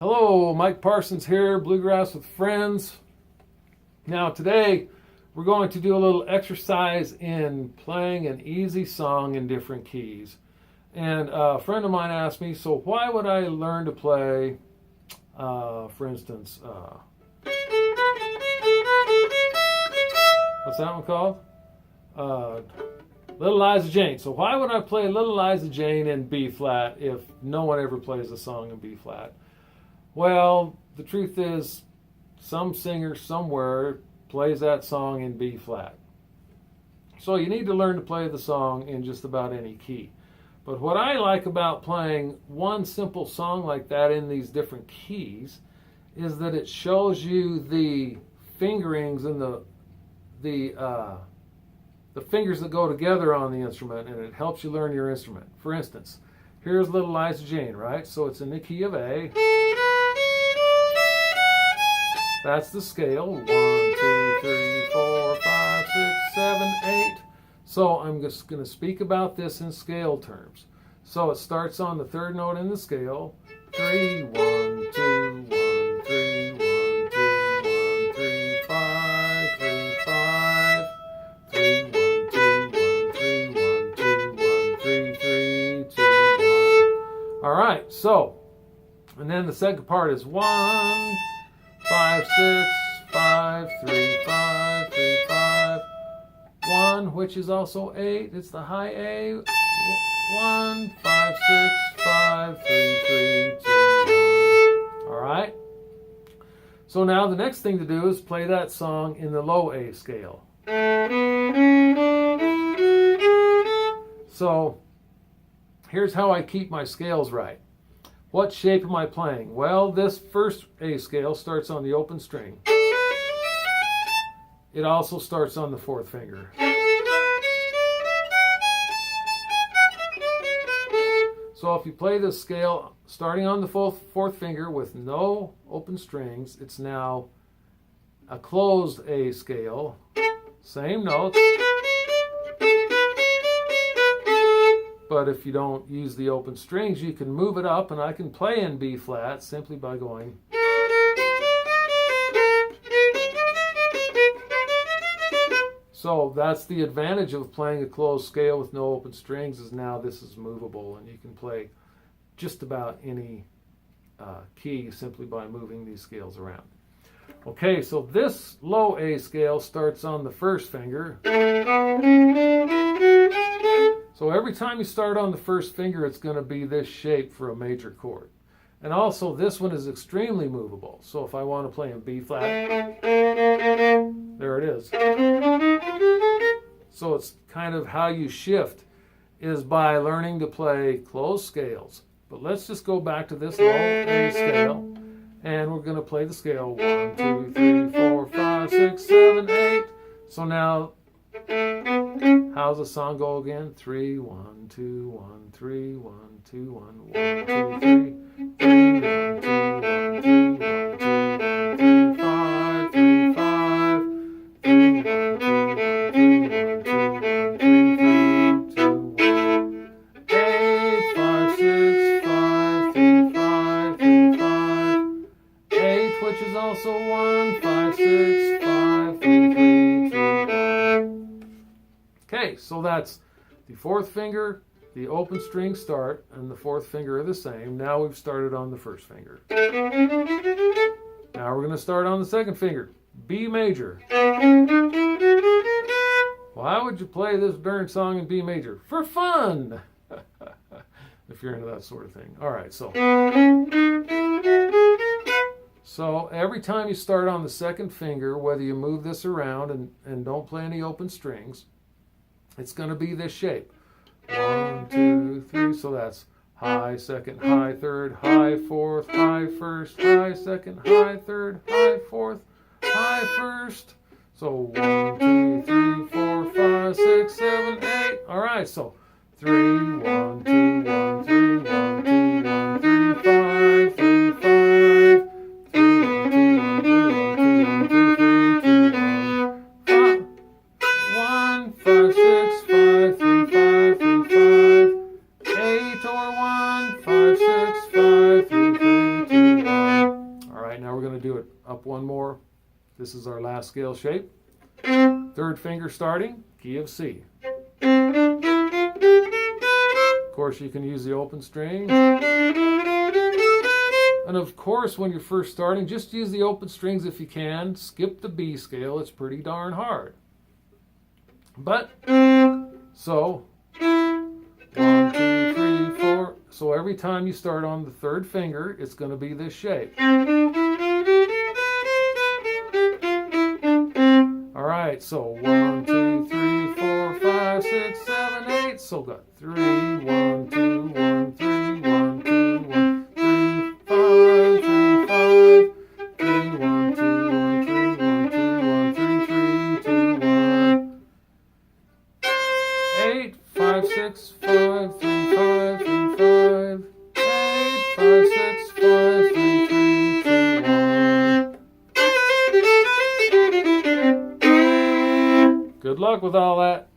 Hello, Mike Parsons here, Bluegrass with Friends. Now today we're going to do a little exercise in playing an easy song in different keys. And a friend of mine asked me, so why would I learn to play, for instance, what's that one called? Little Liza Jane. So why would I play Little Liza Jane in B flat if no one ever plays a song in B flat? Well, the truth is, some singer somewhere plays that song in B flat. So you need to learn to play the song in just about any key. But what I like about playing one simple song like that in these different keys is that it shows you the fingerings and the fingers that go together on the instrument, and it helps you learn your instrument. For instance, here's Little Liza Jane, right? So it's in the key of A. That's the scale. 1, 2, 3, 4, 5, 6, 7, 8. So I'm just going to speak about this in scale terms. So it starts on the third note in the scale. 3, 1, 2, 1, 3, 1, 2, 1, 3, 5, 3, 5, 3, 1, 2, 1, 3, 1, 2, 1, 3, 3, 2, 1. All right, so, and then the second part is 1, 5, 6, 5, 3, 5, 3, 5, 1, which is also 8. It's the high A. 1, 5, 6, 5, 3, 3, 2, 1. All right. So now the next thing to do is play that song in the low A scale. So here's how I keep my scales right. What shape am I playing? Well, this first A scale starts on the open string. It also starts on the fourth finger. So if you play this scale starting on the fourth finger with no open strings, it's now a closed A scale, same notes. But if you don't use the open strings, you can move it up, and I can play in B flat simply by going. So that's the advantage of playing a closed scale with no open strings, is now this is movable, and you can play just about any key simply by moving these scales around. Okay, so this low A scale starts on the first finger. So every time you start on the first finger, it's going to be this shape for a major chord. And also, this one is extremely movable. So if I want to play in B flat, there it is. So it's kind of how you shift is by learning to play closed scales. But let's just go back to this low A scale, and we're going to play the scale 1, 2, 3, 4, 5, 6, 7, 8. So now, how's the song go again? 3, 1, 2, 1, 3, 1, 2, 1, 1, 2, 3, 3, 1, 2, 1, 3, 1, 2, 1, 3, 5, 3, 5, 3, 1, 2, 1, 3, 1, 2, 1, 3, 3, 2, 1, 8, 5, 6, 5, 3, 5, 3, 5, 8, which is also 1, 5, 6, 5, 3, 3, 2, 1. Okay, so that's the fourth finger, the open string start, and the fourth finger are the same. Now we've started on the first finger. Now we're going to start on the second finger, B major. Why would you play this darn song in B major? For fun! If you're into that sort of thing. All right, so every time you start on the second finger, whether you move this around and don't play any open strings, it's going to be this shape. 1, 2, 3. So that's high second, high third, high fourth, high first, high second, high third, high fourth, high first. So 1, 2, 3, 4, 5, 6, 7, 8. All right, so 3, 1, 2, 1, 3, 1, 2, 1, 3, 5, 3, 5, 3, 1, 2, 1, 3, 1, 2, 1, 3, 2, 1, 1, 5, 6, 5, 3, 5, 3, 5, 8, or 1, 5, 6, 5, 3, 3, 2, 1. going to do it up one more. This is our last scale shape. Third finger starting, key of C. Of course, you can use the open string. And of course, when you're first starting, just use the open strings if you can. Skip the B scale, it's pretty darn hard. But, so, 1, 2, 3, 4. So every time you start on the third finger, it's going to be this shape. All right, so 1, 2, 3, 4, 5, 6, 7, 8. So got 3, 1, 2, 1, 3, 1, 2, 1, 3, 5, 3, 5, 3, 1, 2, 1, 3, 1, 2, 1, 3, 3, 2, 1, 8, 5, 6, 5, 3, 5, 3, 5, 8, 5, 6, 5, 3, 3, 2, 1. Good luck with all that.